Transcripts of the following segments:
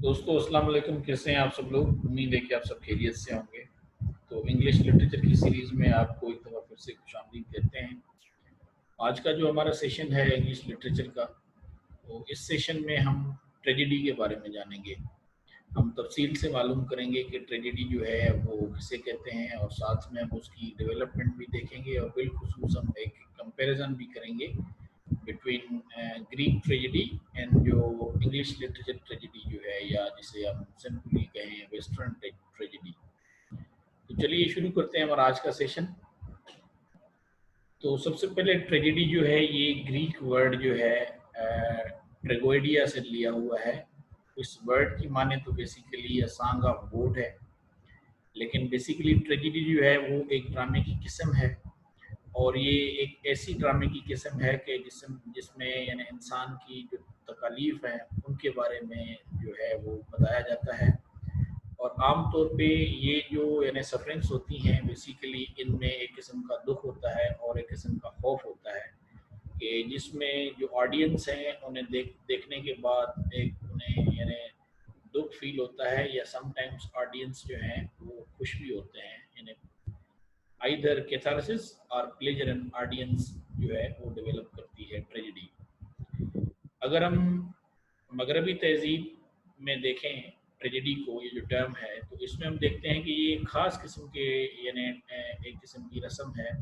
दोस्तों अस्सलाम वालेकुम। कैसे हैं आप सब लोग? उम्मीद है कि आप सब खैरियत से होंगे। तो इंग्लिश लिटरेचर की सीरीज़ में आपको एक दफ़ा फिर से खुशामदीद कहते हैं। आज का जो हमारा सेशन है इंग्लिश लिटरेचर का, तो इस सेशन में हम ट्रेजेडी के बारे में जानेंगे। हम तफसील से मालूम करेंगे कि ट्रेजेडी जो है वो किसे कहते हैं, और साथ में हम उसकी डेवलपमेंट भी देखेंगे और बिलखुसूस हम एक कंपैरिजन भी करेंगे बिटवीन ग्रीक ट्रेजेडी एंड जो इंग्लिश लिटरेचर ट्रेजेडी जो है, या जिसे हम सिंपली कहें वेस्टर्न ट्रेजेडी। तो चलिए शुरू करते हैं हमारा आज का सेशन। तो सबसे पहले ट्रेजेडी जो है ये ग्रीक वर्ड जो है ट्रेगोइडिया से लिया हुआ है। इस वर्ड की माने तो basically a song of boat है, लेकिन बेसिकली ट्रेजेडी जो है वो एक ड्रामे की किस्म है। और ये एक ऐसी ड्रामे की किस्म है कि जिसमें यानी इंसान की जो तकालीफ हैं उनके बारे में जो है वो बताया जाता है। और आम तौर पे ये जो यानी सफरिंग्स होती हैं बेसिकली इनमें एक किस्म का दुख होता है और एक किस्म का खौफ होता है, कि जिसमें जो ऑडियंस हैं उन्हें देखने के बाद एक उन्हें यानी दुख फील होता है, या समटाइम्स ऑडियंस जो हैं वो खुश भी होते हैं। यानी आइदर कैथारसिस और प्लेजर एंड ऑडियंस जो है वो डेवलप करती है ट्रेजेडी। अगर हम मगरबी तहजीब में देखें ट्रेजेडी को, ये जो टर्म है, तो इसमें हम देखते हैं कि ये ख़ास किस्म के यानी एक किस्म की रस्म है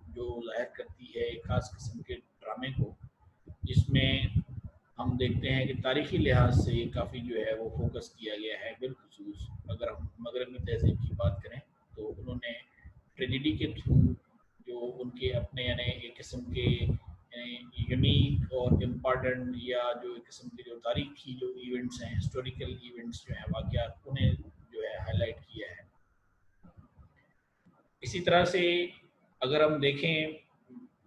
जो ज़ाहिर करती है एक ख़ास किस्म के ड्रामे को, जिसमें हम देखते हैं कि तारीखी लिहाज से ये काफ़ी जो है वो फोकस किया गया है। बिलखुसूस अगर हम मगरबी तहजीब की बात करें तो उन्होंने ट्रेजेडी के थ्रू जो उनके अपने यानी एक किस्म के यूनिक और इम्पॉर्टेंट, या जो एक किस्म के जो तारीखी जो इवेंट्स हैं, हिस्टोरिकल इवेंट्स जो हैं, वाक़यात, उन्हें जो है हाईलाइट किया है। इसी तरह से अगर हम देखें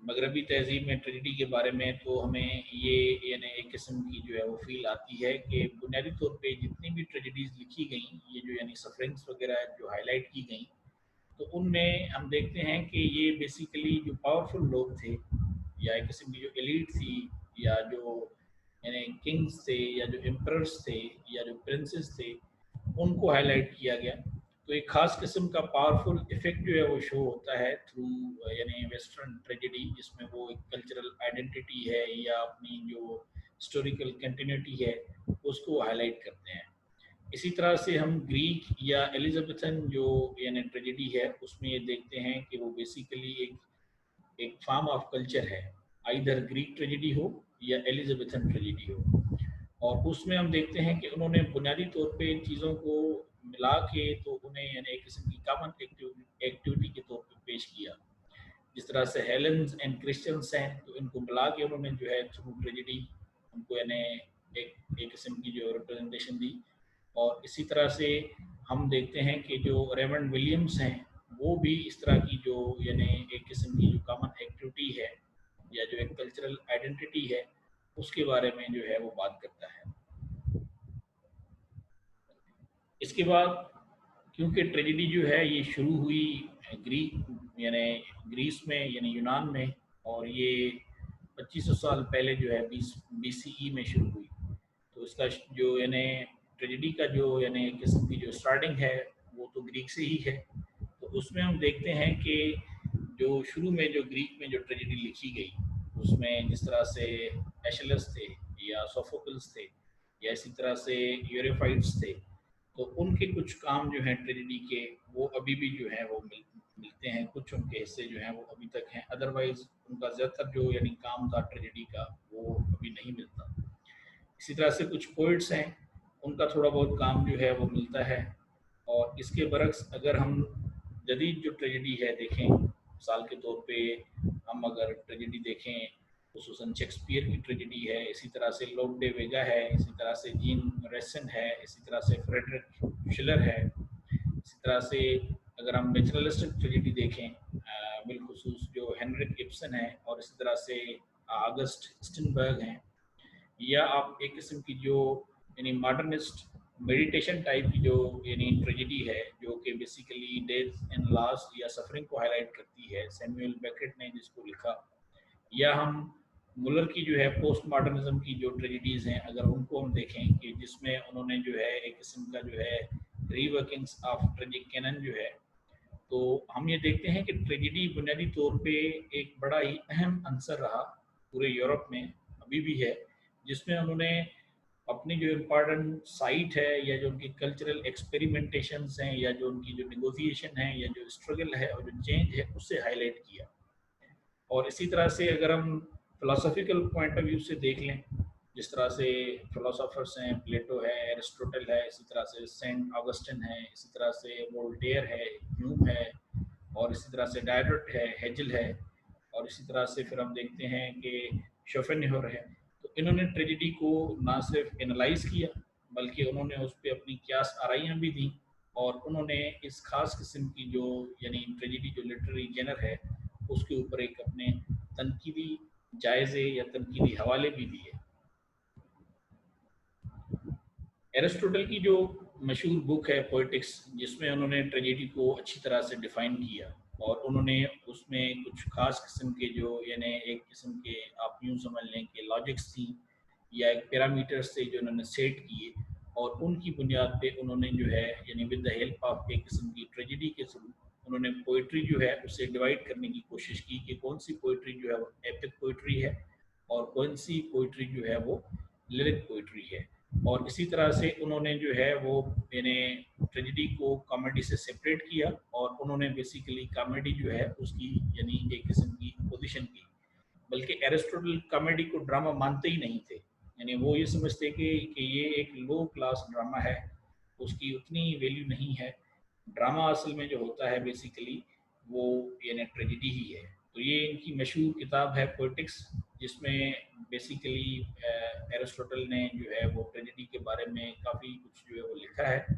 मगरबी तहजीब में ट्रेजेडी के बारे में, तो हमें ये यानी एक किस्म की जो है वो फील आती है कि बुनियादी तौर पे जितनी भी ट्रेजेडीज़ लिखी गई, ये जो यानी सफरिंग्स वगैरह जो हाईलाइट की गई, तो उनमें हम देखते हैं कि ये बेसिकली जो पावरफुल लोग थे, या एक किस्म की जो एलीट थी, या जो यानी किंग्स थे, या जो एम्परर्स थे, या जो प्रिंसेस थे, उनको हाईलाइट किया गया। तो एक ख़ास किस्म का पावरफुल इफ़ेक्ट जो है वो शो होता है थ्रू यानी वेस्टर्न ट्रेजेडी, जिसमें वो एक कल्चरल आइडेंटिटी है या अपनी जो हिस्टोरिकल कंटिन्यूटी है उसको हाईलाइट करते हैं। इसी तरह से हम ग्रीक या एलिजाबेथन जो यानी ट्रेजेडी है उसमें ये देखते हैं कि वो बेसिकली एक एक फॉर्म ऑफ कल्चर है। आइदर ग्रीक ट्रेजेडी हो या एलिजाबेथन ट्रेजेडी हो, और उसमें हम देखते हैं कि उन्होंने बुनियादी तौर पे इन चीज़ों को मिला के तो उन्हें यानी एक किस्म की कॉमन एक्टिविटी के तौर पे पेश किया। जिस तरह से हेलेंस एंड क्रिश्चियंस हैं, तो इनको मिला के उन्होंने जो है थ्रू ट्रेजेडी उनको यानी एक एक किस्म की जो रिप्रेजेंटेशन दी। और इसी तरह से हम देखते हैं कि जो रेमंड विलियम्स हैं, वो भी इस तरह की जो यानी एक किस्म की जो कॉमन एक्टिविटी है, या जो एक कल्चरल आइडेंटिटी है, उसके बारे में जो है वो बात करता है। इसके बाद क्योंकि ट्रेजेडी जो है ये शुरू हुई ग्रीक यानी ग्रीस में यानी यूनान में, और ये 2500 साल पहले जो है 20 BCE में शुरू हुई। तो इसका जो यानी ट्रेजेडी का जो यानी किस्म की जो स्टार्टिंग है वो तो ग्रीक से ही है। तो उसमें हम देखते हैं कि जो शुरू में जो ग्रीक में जो ट्रेजेडी लिखी गई, उसमें जिस तरह से एशलस थे, या सोफोकल्स थे, या इसी तरह से यूरोफाइट्स थे, तो उनके कुछ काम जो हैं ट्रेजेडी के, वो अभी भी जो है वो मिलते हैं। कुछ उनके हिस्से जो हैं वो अभी तक हैं, अदरवाइज उनका ज़्यादातर जो यानी काम था ट्रेजेडी का वो अभी नहीं मिलता। इसी तरह से कुछ पोइट्स हैं, उनका थोड़ा बहुत काम जो है वो मिलता है। और इसके बरक्स अगर हम जदीद जो ट्रेजेडी है देखें, मिसाल के तौर पे हम अगर ट्रेजेडी देखें, खुसूसन शेक्सपियर की ट्रेजेडी है, इसी तरह से लोक दे वेगा है, इसी तरह से जीन रेसन है, इसी तरह से फ्रेडरिक शिलर है, इसी तरह से अगर हम नेचुरलिस्टिक ट्रेजेडी देखें बिलखुसूस जो हेनरिक इब्सन है, और इसी तरह से अगस्ट स्टिनबर्ग हैं, या आप एक किस्म की जो यानी मॉडर्निस्ट मेडिटेशन टाइप की जो यानी ट्रेजेडी है, जो कि बेसिकली डेथ एंड लॉस या सफरिंग को हाईलाइट करती है, सैमुअल बेकेट ने जिसको लिखा, या हम मुलर की जो है पोस्ट मॉडर्निज्म की जो ट्रेजिडीज़ हैं, अगर उनको हम देखें कि जिसमें उन्होंने जो है एक किस्म का जो है रीवर्किंग्स ऑफ ट्रेजिक कैनन जो है, तो हम ये देखते हैं कि ट्रेजिडी बुनियादी तौर पे एक बड़ा ही अहम अंसर रहा पूरे यूरोप में, अभी भी है, जिसमें उन्होंने अपनी जो इम्पोर्टेंट साइट है या जो उनकी कल्चरल एक्सपेरिमेंटेशंस हैं या जो उनकी जो नेगोशिएशन है या जो स्ट्रगल है और जो चेंज है उससे हाईलाइट किया। और इसी तरह से अगर हम फिलोसॉफिकल पॉइंट ऑफ व्यू से देख लें, जिस तरह से फिलोसोफर्स हैं, प्लेटो है, एरिस्टोटल है, इसी तरह से सेंट ऑगस्टिन है, इसी तरह से वोल्टेयर है, ह्यूम है, और इसी तरह से डायरट है, हेजल है, और इसी तरह से फिर हम देखते हैं कि शोपेनहावर है। तो इन्होंने ट्रेजिडी को ना सिर्फ एनालाइज किया, बल्कि उन्होंने उस पर अपनी क्यास आराइयाँ भी दी, और उन्होंने इस खास किस्म की जो यानी ट्रेजिडी जो लिटरेरी जेनर है उसके ऊपर एक अपने तनकीदी जायज़े या तनकीदी हवाले भी दिए। एरिस्टोटल की जो मशहूर बुक है पोएटिक्स, जिसमें उन्होंने ट्रेजेडी को अच्छी तरह से डिफ़ाइन किया, और उन्होंने उसमें कुछ ख़ास किस्म के जो यानी एक किस्म के आप यूँ समझ लें कि लॉजिक्स थी या एक पैरामीटर्स थे जो उन्होंने सेट किए, और उनकी बुनियाद पे उन्होंने जो है यानी विद द हेल्प ऑफ एक किस्म की ट्रेजेडी के थ्रू उन्होंने पोइट्री जो है उसे डिवाइड करने की कोशिश की कि कौन सी पोइट्री जो है वो एपिक पोइट्री है और कौन सी पोइट्री जो है वो लिरिक पोइट्री है। और इसी तरह से उन्होंने जो है वो यानी ट्रेजेडी को कॉमेडी से सेपरेट किया, और उन्होंने बेसिकली कॉमेडी जो है उसकी यानी एक किस्म की पोजीशन की। बल्कि एरिस्टोटल कॉमेडी को ड्रामा मानते ही नहीं थे, यानी वो ये समझते कि ये एक लो क्लास ड्रामा है, उसकी उतनी वैल्यू नहीं है। ड्रामा असल में जो होता है बेसिकली वो यानी ट्रेजेडी ही है। तो ये इनकी मशहूर किताब है पोएटिक्स, जिसमें बेसिकली एरिस्टोटल ने जो है वो ट्रेजेडी के बारे में काफ़ी कुछ जो है वो लिखा है।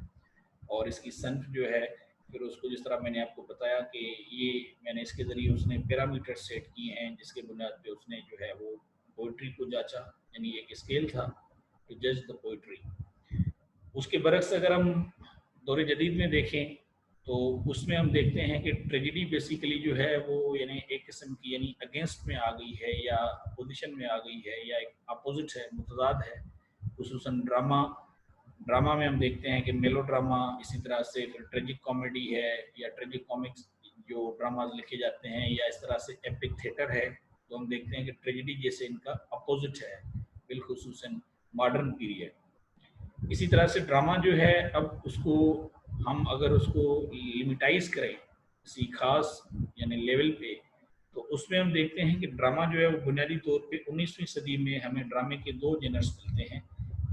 और इसकी सनफ जो है फिर उसको जिस तरह मैंने आपको बताया कि ये मैंने इसके ज़रिए उसने पैरामीटर सेट किए हैं जिसके बुनियाद पे उसने जो है वो पोइट्री को जांचा, यानी एक स्केल था टू जज द पोइट्री। उसके बरक्स अगर हम दौर जदीद में देखें तो उसमें हम देखते हैं कि ट्रेजिडी बेसिकली जो है वो यानी एक किस्म की यानी अगेंस्ट में आ गई है या अपोजिशन में आ गई है या एक अपोजिट है, मुतजाद है। खुसूसन ड्रामा ड्रामा में हम देखते हैं कि मेलो ड्रामा, इसी तरह से फिर ट्रेजिक कॉमेडी है या ट्रेजिक कॉमिक्स जो ड्रामाज लिखे जाते हैं, या इस तरह से एपिक थिएटर है। तो हम देखते हैं कि ट्रेजिडी जैसे इनका अपोजिट है, बिलखुसूसन मॉडर्न पीरियड। इसी तरह से ड्रामा जो है अब उसको हम अगर उसको लिमिटाइज करें किसी खास यानी लेवल पे, तो उसमें हम देखते हैं कि ड्रामा जो है वो बुनियादी तौर पे 19वीं सदी में हमें ड्रामे के दो जेनर्स मिलते हैं।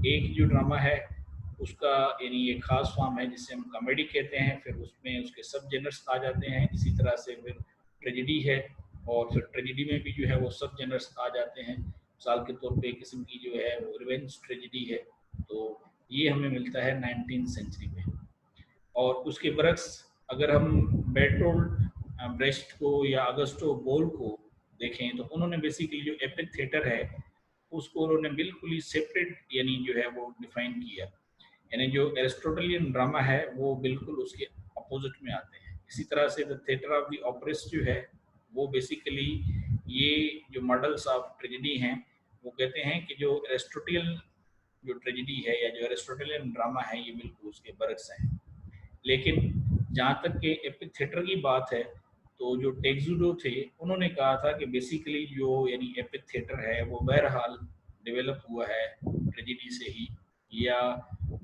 एक जो ड्रामा है उसका यानी एक खास फॉर्म है जिसे हम कॉमेडी कहते हैं, फिर उसमें उसके सब जेनर्स आ जाते हैं। इसी तरह से फिर ट्रेजिडी है, और फिर ट्रेजिडी में भी जो है वो सब जेनर्स आ जाते हैं। मिसाल के तौर पे एक किस्म की जो है वो रिवेंज ट्रेजिडी है, तो ये हमें मिलता है 19th सेंचुरी में। और उसके बरक्स अगर हम बेर्टोल्ड ब्रेस्ट को या अगस्टो बोल को देखें, तो उन्होंने बेसिकली जो एपिक थिएटर है उसको उन्होंने बिल्कुल ही सेपरेट यानी जो है वो डिफाइन किया। यानी जो एरिस्टोटलियन ड्रामा है वो बिल्कुल उसके अपोजिट में आते हैं। इसी तरह से the theatre of the oppress जो है वो बेसिकली ये जो मॉडल्स ऑफ ट्रेजेडी हैं वो कहते हैं कि जो एरिस्टोटल जो ट्रेजेडी है या जो एरिस्टोटलियन ड्रामा है ये बिल्कुल उसके बरक्स हैं। लेकिन जहाँ तक कि एपिक थिएटर की बात है, तो जो टेक्सुडो थे उन्होंने कहा था कि बेसिकली जो यानी एपिक थिएटर है वो बहरहाल डेवलप हुआ है ट्रेजेडी से ही, या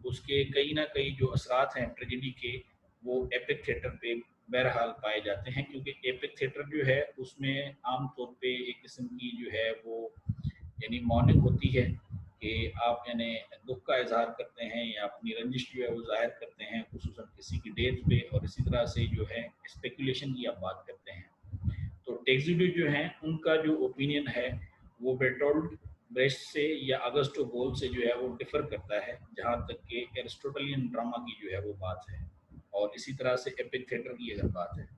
उसके कई ना कई जो असरात हैं ट्रेजेडी के वो एपिक थिएटर पे बहरहाल पाए जाते हैं। क्योंकि एपिक थिएटर जो है उसमें आम तौर पे एक किस्म की जो है वो यानी मौनिक होती है कि आप यानी दुख का इजहार करते हैं या अपनी रंजिश जो है वो जाहिर करते हैं, खुसूसन किसी की डेथ पे, और इसी तरह से जो है स्पेकुलेशन की आप बात करते हैं। तो टेक्सुडो जो हैं उनका जो ओपिनियन है वो बेर्टोल्ड ब्रेस्ट से या अगस्टो बोल से जो है वो डिफर करता है, जहाँ तक कि एरिस्टोटलियन ड्रामा की जो है वो बात है, और इसी तरह से एपिक थिएटर की अगर बात है।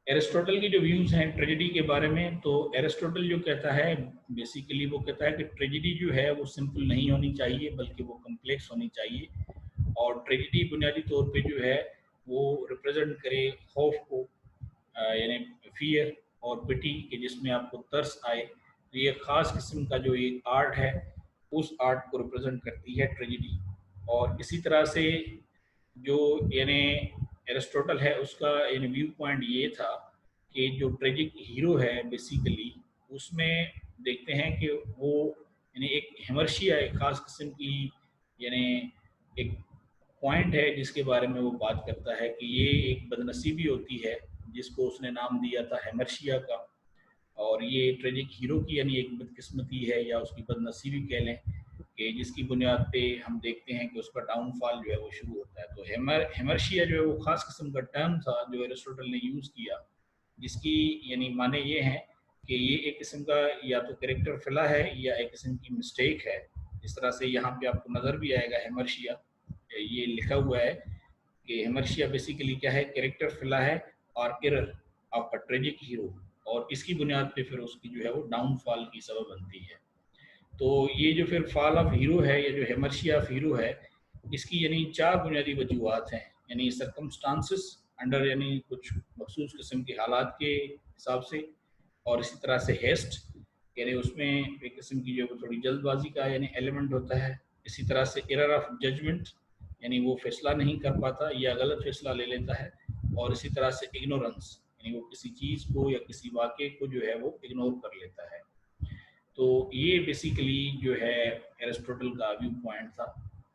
एरिस्टोटल की जो व्यूज हैं ट्रेजेडी के बारे में, तो एरिस्टोटल जो कहता है बेसिकली वो कहता है कि ट्रेजेडी जो है वो सिंपल नहीं होनी चाहिए बल्कि वो कम्प्लेक्स होनी चाहिए। और ट्रेजेडी बुनियादी तौर पे जो है वो रिप्रेजेंट करे खौफ को, यानी फियर, और पिटी के जिसमें आपको तरस आए, तो ये ख़ास किस्म का जो एक आर्ट है उस आर्ट को रिप्रेजेंट करती है ट्रेजिडी। और इसी तरह से जो यानी एरिस्टोटल है उसका यानी व्यू पॉइंट ये था कि जो ट्रेजिक हीरो है बेसिकली उसमें देखते हैं कि वो यानी एक हेमर्शिया एक ख़ास किस्म की यानी एक पॉइंट है जिसके बारे में वो बात करता है कि ये एक बदनसीबी होती है जिसको उसने नाम दिया था हेमर्शिया का। और ये ट्रेजिक हीरो की यानी एक बदकिस्मती है या उसकी बदनसीबी कह लें कि जिसकी बुनियाद पे हम देखते हैं कि उसका डाउनफॉल जो है वो शुरू होता है। तो हेमर्शिया जो है वो ख़ास किस्म का टर्म था जो एरिस्टोटल ने यूज़ किया, जिसकी यानी माने ये हैं कि ये एक किस्म का या तो कैरेक्टर फिला है या एक किस्म की मिस्टेक है। इस तरह से यहाँ पे आपको नज़र भी आएगा हेमर्शिया, ये लिखा हुआ है कि हेमर्शिया बेसिकली क्या है, कैरेक्टर फिला है और error of a tragic hero, और इसकी बुनियाद पे फिर उसकी जो है वो डाउनफॉल की सबब बनती है। तो ये जो फिर फॉल ऑफ हीरो है या जो हेमर्शिया ऑफ हीरो है, इसकी यानी चार बुनियादी वजूहत हैं, यानी सरकमस्टांसिस अंडर यानी कुछ मखसूस किस्म के हालात के हिसाब से, और इसी तरह से हेस्ट यानी उसमें एक किस्म की जो थोड़ी जल्दबाजी का यानी एलिमेंट होता है। इसी तरह से एरर ऑफ जजमेंट यानी वो फैसला नहीं कर पाता या गलत फैसला ले लेता है। और इसी तरह से इग्नोरेंस यानी वो किसी चीज़ को या किसी वाक़े को जो है वो इग्नोर कर लेता है। तो ये बेसिकली जो है एरिस्टोटल का व्यू पॉइंट था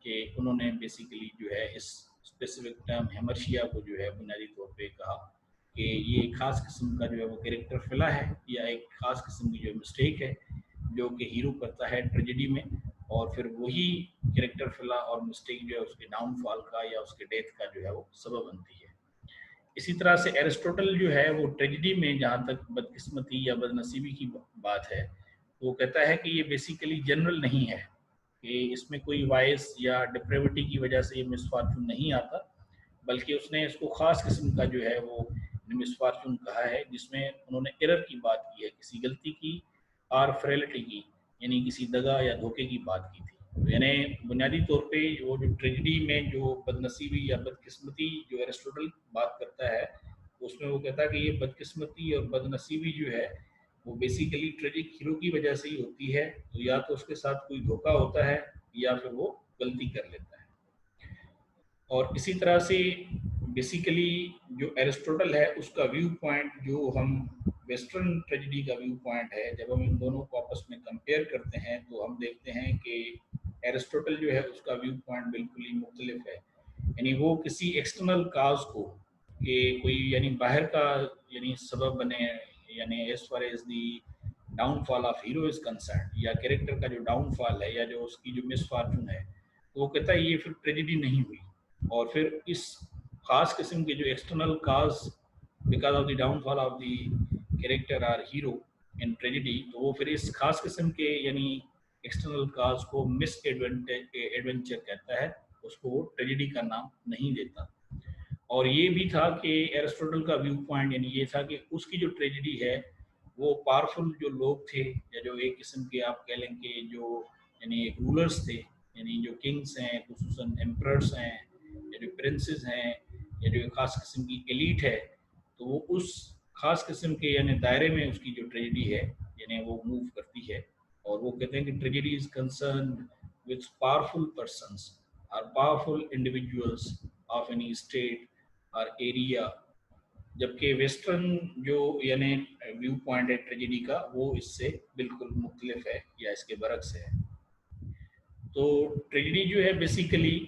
कि उन्होंने बेसिकली जो है इस स्पेसिफिक टर्म हेमर्शिया को जो है बुनियादी तौर पे कहा कि ये एक ख़ास किस्म का जो है वो कैरेक्टर फिला है या एक ख़ास किस्म की जो मिस्टेक है जो कि हीरो करता है ट्रेजेडी में, और फिर वही कैरेक्टर फिला और मिस्टेक जो है उसके डाउनफॉल का या उसके डेथ का जो है वो सबब बनती है। इसी तरह से एरिस्टोटल जो है वो ट्रेजेडी में जहाँ तक बदकिस्मती या बदनसीबी की बात है, वो कहता है कि ये बेसिकली जनरल नहीं है कि इसमें कोई वाइस या डिप्रेविटी की वजह से ये मिसफॉर्चून नहीं आता, बल्कि उसने इसको ख़ास किस्म का जो है वो मिसफॉर्चून कहा है, जिसमें उन्होंने एरर की बात की है, किसी गलती की और फ्रेलिटी की, यानी किसी दगा या धोखे की बात की थी। तो यानी बुनियादी तौर पे वो जो ट्रेजिडी में जो बदनसीबी या बदकिस्मती जो एरिस्टोटल बात करता है, उसमें वो कहता है कि ये बदकिस्मती और बदनसीबी जो है वो बेसिकली ट्रेजिक हीरो की वजह से ही होती है। तो या तो उसके साथ कोई धोखा होता है या फिर वो गलती कर लेता है। और इसी तरह से बेसिकली जो एरिस्टोटल है उसका व्यू पॉइंट जो हम वेस्टर्न ट्रेजेडी का व्यू पॉइंट है, जब हम इन दोनों को आपस में कंपेयर करते हैं तो हम देखते हैं कि एरिस्टोटल जो है उसका व्यू पॉइंट बिल्कुल ही मुख्तलिफ है। यानी वो किसी एक्सटर्नल काज को कि कोई यानी बाहर का यानी सबब बने, यानी as far as the downfall of hero is concern, या कैरेक्टर का जो डाउनफॉल है या जो उसकी जो मिसफॉर्चून है, तो वो कहता है ये फिर ट्रेजेडी नहीं हुई। और फिर इस खास किस्म के जो external cause because of the downfall of the character or hero in tragedy, तो वो फिर इस खास किस्म के यानी एक्सटर्नल काज को मिस एडवेंचर कहता है, उसको वो ट्रेजेडी का नाम नहीं देता। और ये भी था कि एरिस्टोटल का व्यू पॉइंट यानी ये था कि उसकी जो ट्रेजेडी है वो पावरफुल जो लोग थे या जो एक किस्म के आप कह लें कि जो यानी एक रूलर्स थे, यानी जो किंग्स हैं, खुसूसन एम्परर्स हैं या जो प्रिंसेस हैं या जो एक ख़ास किस्म की एलीट है, तो वो उस ख़ास किस्म के यानी दायरे में उसकी जो ट्रेजेडी है यानी वो मूव करती है। और वो कहते हैं कि tragedy is concern with powerful persons और powerful individuals of any state or area, जबकि वेस्टर्न जो यानी व्यू पॉइंट है ट्रेजेडी का वो इससे बिल्कुल मुख्तलिफ है या इसके बरक्स है। तो ट्रेजेडी जो है बेसिकली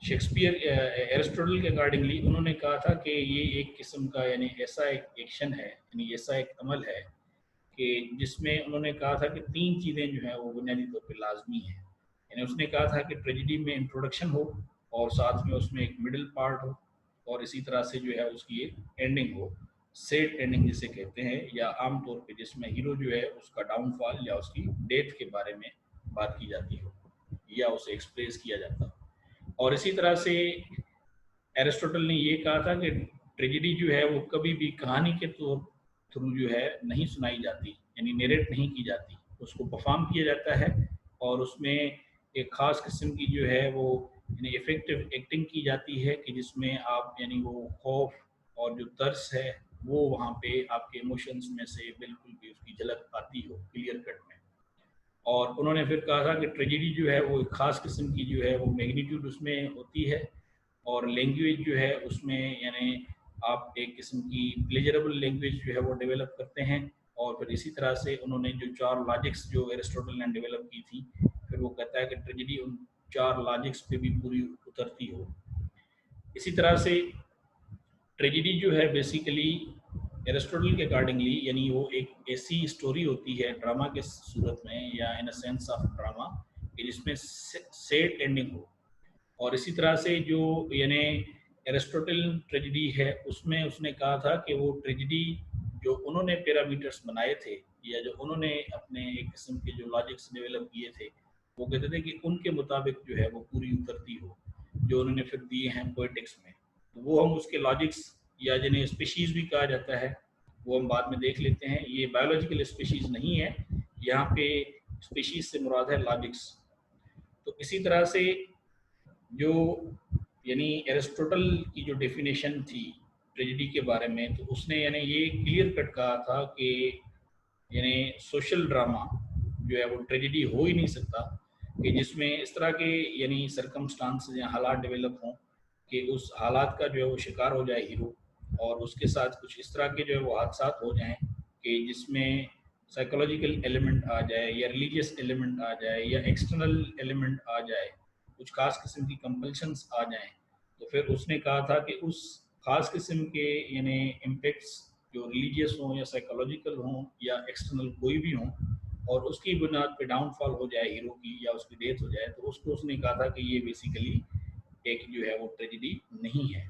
शेक्सपियर एरिस्टोटल के अकॉर्डिंगली उन्होंने कहा था कि ये एक किस्म का यानी ऐसा एक एक्शन है, यानी ऐसा एक अमल है कि जिसमें उन्होंने कहा था कि तीन चीज़ें जो हैं वो बुनियादी तौर पे लाजमी हैं। यानी उसने कहा था कि ट्रेजेडी में इंट्रोडक्शन हो और साथ में उसमें एक मिडिल पार्ट हो और इसी तरह से जो है उसकी एक एंडिंग हो, सेट एंडिंग जिसे कहते हैं, या आमतौर पे जिसमें हीरो जो है उसका डाउनफॉल या उसकी डेथ के बारे में बात की जाती हो या उसे एक्सप्रेस किया जाता हो। और इसी तरह से एरिस्टोटल ने ये कहा था कि ट्रेजेडी जो है वो कभी भी कहानी के थ्रू जो है नहीं सुनाई जाती, यानी नरेट नहीं की जाती, उसको परफॉर्म किया जाता है और उसमें एक ख़ास किस्म की जो है वो यानी इफ़ेक्टिव एक्टिंग की जाती है कि जिसमें आप यानी वो खौफ और जो तरस है वो वहाँ पे आपके इमोशंस में से बिल्कुल भी उसकी झलक आती हो क्लियर कट में। और उन्होंने फिर कहा था कि ट्रेजेडी जो है वो एक ख़ास किस्म की जो है वो मैग्नीट्यूड उसमें होती है, और लैंग्वेज जो है उसमें यानी आप एक किस्म की प्लेजरेबल लैंग्वेज जो है वो डेवलप करते हैं। और फिर इसी तरह से उन्होंने जो 4 लॉजिक्स जो एरिस्टोटल ने डेवलप की थी, फिर वो कहता है कि ट्रेजेडी उन 4 लॉजिक्स पे भी पूरी उतरती हो। इसी तरह से ट्रेजेडी जो है बेसिकली एरिस्टोटल के अकॉर्डिंगली यानी वो एक ऐसी स्टोरी होती है ड्रामा के सूरत में या इन अ सेंस ऑफ ड्रामा कि जिसमें सैड एंडिंग हो। और इसी तरह से जो यानी एरिस्टोटल ट्रेजेडी है उसमें उसने कहा था कि वो ट्रेजेडी जो उन्होंने पैरामीटर्स बनाए थे या जो उन्होंने अपने एक किस्म के जो लॉजिक्स डेवलप किए थे, वो कहते थे कि उनके मुताबिक जो है वो पूरी उतरती हो, जो उन्होंने फिर दिए हैं पोएटिक्स में। तो वो हम उसके लॉजिक्स या जिन्हें स्पीशीज़ भी कहा जाता है वो हम बाद में देख लेते हैं। ये बायोलॉजिकल स्पीशीज़ नहीं है, यहाँ पे स्पीशीज़ से मुराद है लॉजिक्स। तो इसी तरह से जो यानी एरिस्टोटल की जो डेफिनेशन थी ट्रेजेडी के बारे में, तो उसने यानी ये क्लियर कट कहा था कि यानी सोशल ड्रामा जो है वो ट्रेजेडी हो ही नहीं सकता कि जिसमें इस तरह के यानी सरकमस्टांसेस या हालात डेवलप हों कि उस हालात का जो है वो शिकार हो जाए हीरो, और उसके साथ कुछ इस तरह के जो है वो हादसा हो जाएं कि जिसमें साइकोलॉजिकल एलिमेंट आ जाए या रिलीजियस एलिमेंट आ जाए या एक्सटर्नल एलिमेंट आ जाए, कुछ खास किस्म की कंपल्शंस आ जाएं। तो फिर उसने कहा था कि उस खास किस्म के यानी इम्पेक्ट्स जो रिलीजियस हों या साइकोलॉजिकल हों या एक्सटर्नल कोई भी हों, और उसकी बुनियाद पे डाउनफॉल हो जाए हीरो की या उसकी डेथ हो जाए, तो उसको उसने कहा था कि ये बेसिकली एक जो है वो ट्रेजेडी नहीं है।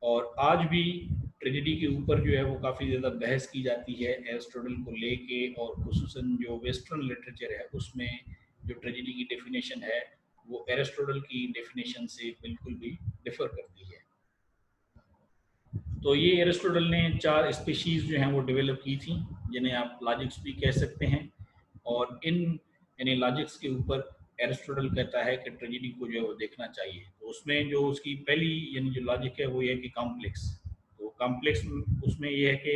और आज भी ट्रेजेडी के ऊपर जो है वो काफ़ी ज़्यादा बहस की जाती है एरिस्टोटल को लेके, और खुसूसन जो वेस्टर्न लिटरेचर है उसमें जो ट्रेजेडी की डेफिनेशन है वो एरिस्टोटल की डेफिनेशन से बिल्कुल भी डिफर करती है। तो ये एरिस्टोटल ने 4 स्पीशीज़ जो हैं वो डेवलप की थी, जिन्हें आप लॉजिक्स भी कह सकते हैं। और इन यानी लॉजिक्स के ऊपर एरिस्टोटल कहता है कि ट्रेजेडी को जो है वो देखना चाहिए। तो उसमें जो उसकी पहली यानी जो लॉजिक है वो ये है कि कॉम्प्लेक्स। तो कॉम्प्लेक्स उसमें ये है कि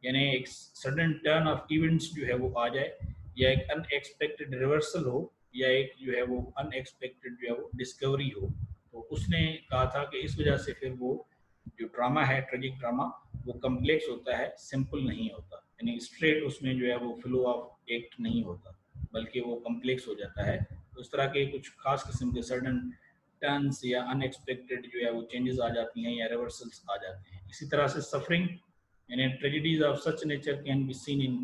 यानी एक सडन टर्न ऑफ इवेंट्स जो है वो आ जाए, या एक अनएक्सपेक्टेड रिवर्सल हो, या एक जो है वो अनएक्सपेक्टेड जो है वो डिस्कवरी हो। तो उसने कहा था कि इस वजह से फिर वो जो ड्रामा है ट्रेजिक ड्रामा वो कम्प्लेक्स होता है, सिंपल नहीं होता, यानी स्ट्रेट उसमें जो है वो फ्लो ऑफ एक्ट नहीं होता, बल्कि वो कम्प्लेक्स हो जाता है। तो उस तरह के कुछ खास किस्म के सडन टर्न्स या अनएक्सपेक्टेड जो है वो चेंजेस आ जाती हैं या रिवर्सल्स आ जाते हैं। इसी तरह से सफरिंग यानी tragedies of such nature can be seen in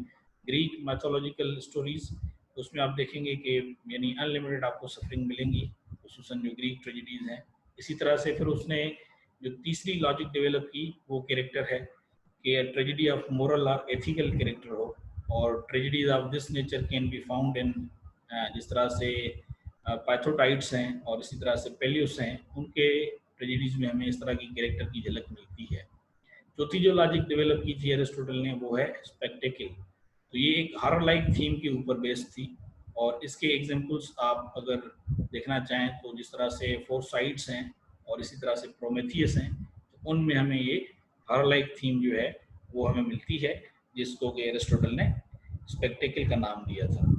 Greek mythological stories. उसमें आप देखेंगे कि यानी अनलिमिटेड आपको सफरिंग मिलेंगी, खुसूसन जो ग्रीक ट्रेजेडीज हैं। इसी तरह से फिर उसने जो तीसरी लॉजिक डेवलप की वो कैरेक्टर है कि ट्रेजेडी ऑफ मोरल और एथिकल कैरेक्टर हो, और tragedies of this nature can be found in जिस तरह से पैथोटाइड्स हैं और इसी तरह से पेलियस हैं, उनके ट्रेजेडीज में हमें इस तरह की कैरेक्टर की झलक मिलती है। चौथी जो लॉजिक डेवलप की थी एरिस्टोटल ने वो है स्पेक्टेकल। तो ये एक हॉरर लाइक थीम के ऊपर बेस्ड थी, और इसके एग्जांपल्स आप अगर देखना चाहें तो जिस तरह से फोर साइड्स हैं और इसी तरह से प्रोमेथियस हैं, तो उनमें हमें ये हॉरर लाइक थीम जो है वो हमें मिलती है, जिसको कि एरिस्टोटल ने स्पेक्टेकल का नाम दिया था।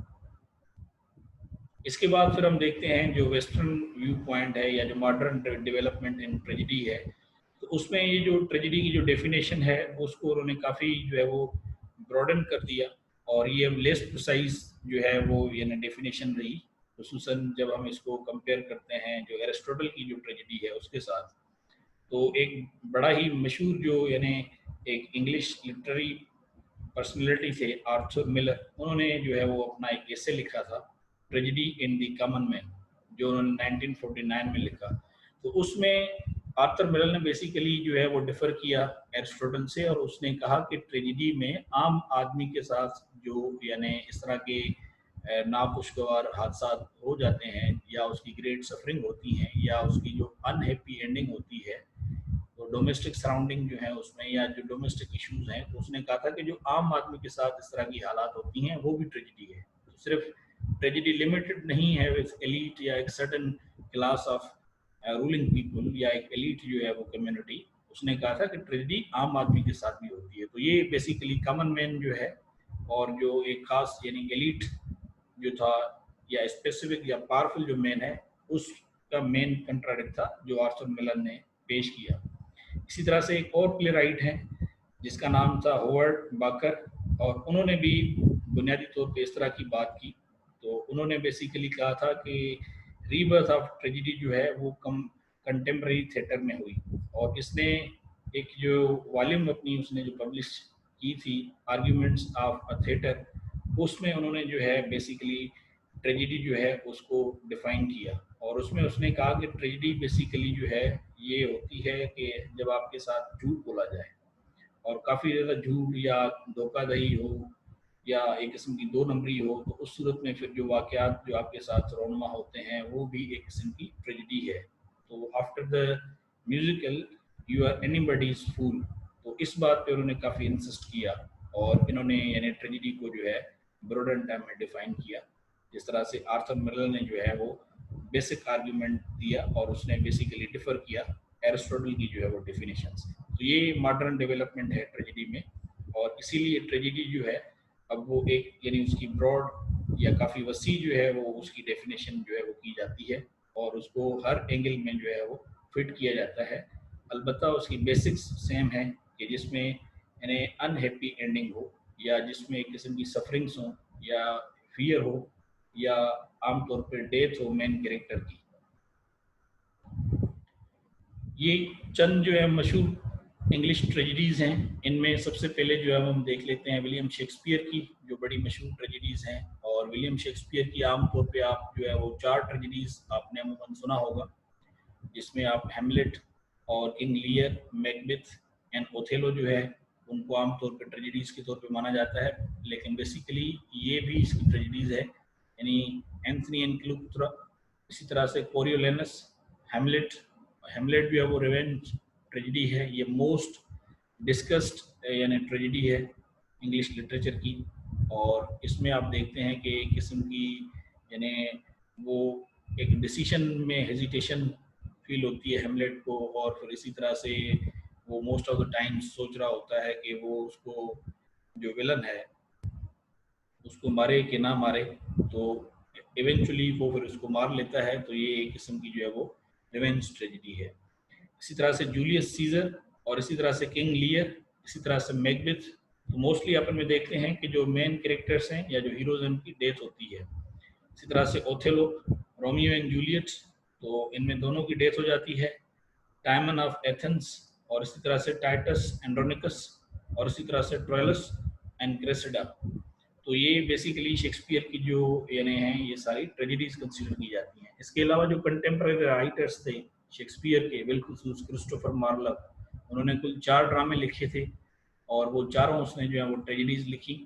इसके बाद फिर हम देखते हैं जो वेस्टर्न व्यू पॉइंट है या जो मॉडर्न डेवलपमेंट इन ट्रेजिडी है, तो उसमें ये जो ट्रेजिडी की जो डेफिनेशन है उसको उन्होंने काफ़ी जो है वो ब्रॉडन कर दिया, और ये अब लेस प्रिसाइज जो है वो यानी डेफिनेशन रही, खुसूसन जब हम इसको कंपेयर करते हैं जो एरिस्टोटल की जो ट्रेजिडी है उसके साथ। तो एक बड़ा ही मशहूर जो यानी एक इंग्लिश लिटरेरी पर्सनैलिटी थे आर्थर मिलर, उन्होंने जो है वो अपना एक एसे लिखा था tragedy in the common man, जो उन्होंने 1949 में लिखा। तो उसमें आर्थर मिलर ने बेसिकली जो है वो डिफर किया एरिस्टोटल से, और उसने कहा कि ट्रेजेडी में आम आदमी के साथ जो यानी इस तरह के नाखुशगवार हादसा हो जाते हैं या उसकी ग्रेट सफरिंग होती हैं या उसकी जो अनहैप्पी एंडिंग होती है, तो डोमेस्टिक सराउंडिंग जो है उसमें या जो डोमेस्टिक इश्यूज हैं, तो उसने कहा था कि जो आम आदमी के साथ इस तरह की हालात होती हैं वो भी ट्रेजिडी है। तो सिर्फ ट्रेजिडी लिमिटेड नहीं है विद एलीट या एक certain class of ruling people या एक एलीट जो है वो कम्युनिटी, उसने कहा था कि ट्रेजेडी आम आदमी के साथ भी होती है। तो ये बेसिकली कॉमन मैन जो है और जो एक खास यानी एलीट जो था या स्पेसिफिक या पावरफुल जो मैन है उसका मेन कंट्राडिक्ट था जो आर्थर मिलन ने पेश किया। इसी तरह से एक और प्ले राइट है जिसका नाम था होवर्ड बाकर, और उन्होंने भी बुनियादी तौर पे इस तरह की बात की। तो उन्होंने बेसिकली कहा था कि रीबर्थ ऑफ ट्रेजेडी जो है वो कंटेम्प्रेरी थिएटर में हुई, और इसने एक जो वॉल्यूम अपनी उसने जो पब्लिश की थी आर्ग्यूमेंट्स ऑफ अ थिएटर, उसमें उन्होंने जो है बेसिकली ट्रेजेडी जो है उसको डिफाइन किया। और उसमें उसने कहा कि ट्रेजेडी बेसिकली जो है ये होती है कि जब आपके साथ झूठ बोला जाए, और काफ़ी ज़्यादा झूठ या धोखाधड़ी हो या एक किस्म की दो नंबरी हो, तो उस सूरत में फिर जो वाक़यात जो आपके साथ रोनमा होते हैं वो भी एक किस्म की ट्रेजेडी है। तो after the musical you are anybody's fool, तो इस बात पे उन्होंने काफ़ी इंसिस्ट किया, और इन्होंने यानी ट्रेजेडी को जो है ब्रॉडर टर्म में डिफाइन किया। जिस तरह से आर्थर मिलर ने जो है वो बेसिक आर्ग्यूमेंट दिया और उसने बेसिकली डिफर किया एरिस्टोटल की जो है वो डेफिनेशन से। तो ये मॉडर्न डेवलपमेंट है ट्रेजेडी में, और इसीलिए ट्रेजेडी जो है अब वो एक यानी उसकी ब्रॉड या काफ़ी वसी जो है वो उसकी डेफिनेशन जो है वो की जाती है, और उसको हर एंगल में जो है वो फिट किया जाता है। अलबत्ता उसकी बेसिक्स सेम है कि जिसमें यानी अनहैप्पी एंडिंग हो, या जिसमें एक किस्म की सफरिंग्स हो, या फियर हो, या आमतौर पर डेथ हो मेन कैरेक्टर की। ये चंद जो है मशहूर इंग्लिश ट्रेजेडीज़ हैं। इनमें सबसे पहले जो है हम देख लेते हैं विलियम शेक्सपियर की, जो बड़ी मशहूर ट्रेजेडीज़ हैं। और विलियम शेक्सपियर की आमतौर पे आप जो है वो 4 ट्रेजेडीज़ आपने अमूमन सुना होगा, जिसमें आप हैमलेट और King Lear, Macbeth and Othello जो है उनको आमतौर पर ट्रेजेडीज़ के तौर पे माना जाता है। लेकिन बेसिकली ये भी इसकी ट्रेजेडीज़ है, यानी एंथनी एंड क्लियोपेत्रा, इसी तरह से कोरियोलेनस, हैमलेट। हैमलेट जो है वो रिवेंज ट्रेजेडी है, ये मोस्ट डिस्कस्ड यानी ट्रेजेडी है इंग्लिश लिटरेचर की। और इसमें आप देखते हैं कि एक किस्म की यानी वो एक डिसीजन में हेजिटेशन फील होती है हैमलेट को, और फिर इसी तरह से वो मोस्ट ऑफ द टाइम सोच रहा होता है कि वो उसको जो विलन है उसको मारे कि ना मारे, तो इवेंचुअली वो फिर उसको मार लेता है। तो ये एक किस्म की जो है वो रिवेंज ट्रेजेडी है। इसी तरह से जूलियस सीजर, और इसी तरह से किंग लियर, इसी तरह से मैकबेथ। तो मोस्टली अपन में देखते हैं कि जो मेन कैरेक्टर्स हैं या जो हीरोज हैं उनकी डेथ होती है। इसी तरह से ओथेलो, रोमियो एंड जूलियट, तो इनमें दोनों की डेथ हो जाती है। टाइमन ऑफ एथेंस, और इसी तरह से टाइटस एंड्रोनिकस, और इसी तरह से ट्रोइलस एंड क्रेसिडा। तो ये बेसिकली शेक्सपियर की जो यानी हैं ये सारी ट्रेजेडीज कंसीडर की जाती हैं। इसके अलावा जो कंटेम्प्रेरी राइटर्स थे शेक्सपियर के, बिलखुसूस क्रिस्टोफर मार्लोव, उन्होंने कुल 4 ड्रामे लिखे थे, और वो चारों उसने जो है वो ट्रेजेडीज लिखी।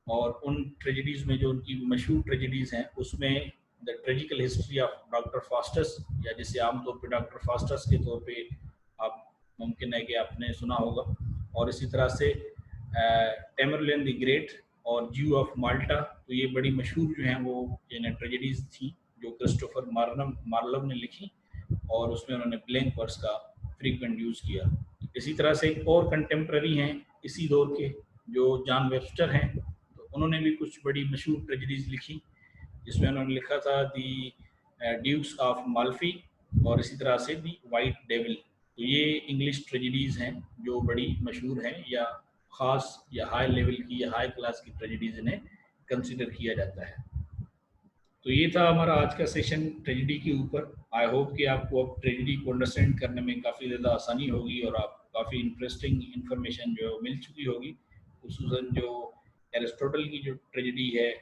और उन ट्रेजेडीज में जो उनकी मशहूर ट्रेजेडीज हैं उसमें the tragical history of Doctor Faustus, या जिसे आमतौर पर डॉक्टर फास्टस के तौर पे आप मुमकिन है कि आपने सुना होगा, और इसी तरह से टेमरलिन द ग्रेट और ज्यू ऑफ माल्टा। तो ये बड़ी मशहूर जो हैं वो यानी ट्रेजेडीज थी जो क्रिस्टोफर मार्लोव ने लिखी, और उसमें उन्होंने ब्लैंक वर्स का फ्रीक्वेंट यूज़ किया। इसी तरह से एक और कंटेम्प्रेरी हैं इसी दौर के जो जॉन वेबस्टर हैं, तो उन्होंने भी कुछ बड़ी मशहूर ट्रेजेडीज लिखी, जिसमें उन्होंने लिखा था दी ड्यूक्स ऑफ माल्फी, और इसी तरह से दी वाइट डेविल। तो ये इंग्लिश ट्रेजेडीज़ हैं जो बड़ी मशहूर हैं, या ख़ास या हाई लेवल की या हाई क्लास की ट्रेजेडीज़ इन्हें कंसिडर किया जाता है। तो ये था हमारा आज का सेशन ट्रेजेडी के ऊपर। आई होप कि आपको अब ट्रेजेडी को अंडरस्टैंड करने में काफ़ी ज़्यादा आसानी होगी, और आप काफ़ी इंटरेस्टिंग इन्फॉर्मेशन जो है मिल चुकी होगी, खुसूसन जो एरिस्टोटल की जो ट्रेजेडी है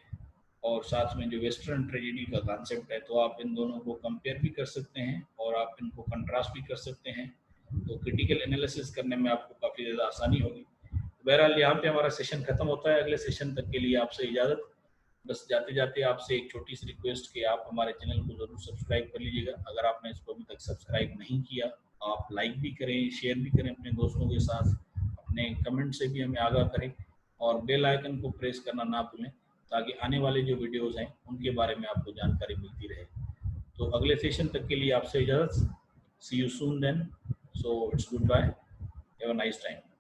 और साथ में जो वेस्टर्न ट्रेजेडी का कॉन्सेप्ट है। तो आप इन दोनों को कंपेयर भी कर सकते हैं और आप इनको कंट्रास्ट भी कर सकते हैं, तो क्रिटिकल एनालिसिस करने में आपको काफ़ी ज़्यादा आसानी होगी। बहरहाल यहाँ पे हमारा सेशन खत्म होता है। अगले सेशन तक के लिए आपसे इजाज़त। बस जाते जाते आपसे एक छोटी सी रिक्वेस्ट कि आप हमारे चैनल को ज़रूर सब्सक्राइब कर लीजिएगा। अगर आपने इसको अभी तक सब्सक्राइब नहीं किया, आप लाइक भी करें, शेयर भी करें अपने दोस्तों के साथ, अपने कमेंट से भी हमें आगाह करें, और बेल आइकन को प्रेस करना ना भूलें, ताकि आने वाले जो वीडियोज़ हैं उनके बारे में आपको जानकारी मिलती रहे। तो अगले सेशन तक के लिए आपसे इजाज़त। See you soon then, so it's good bye. Have a nice time.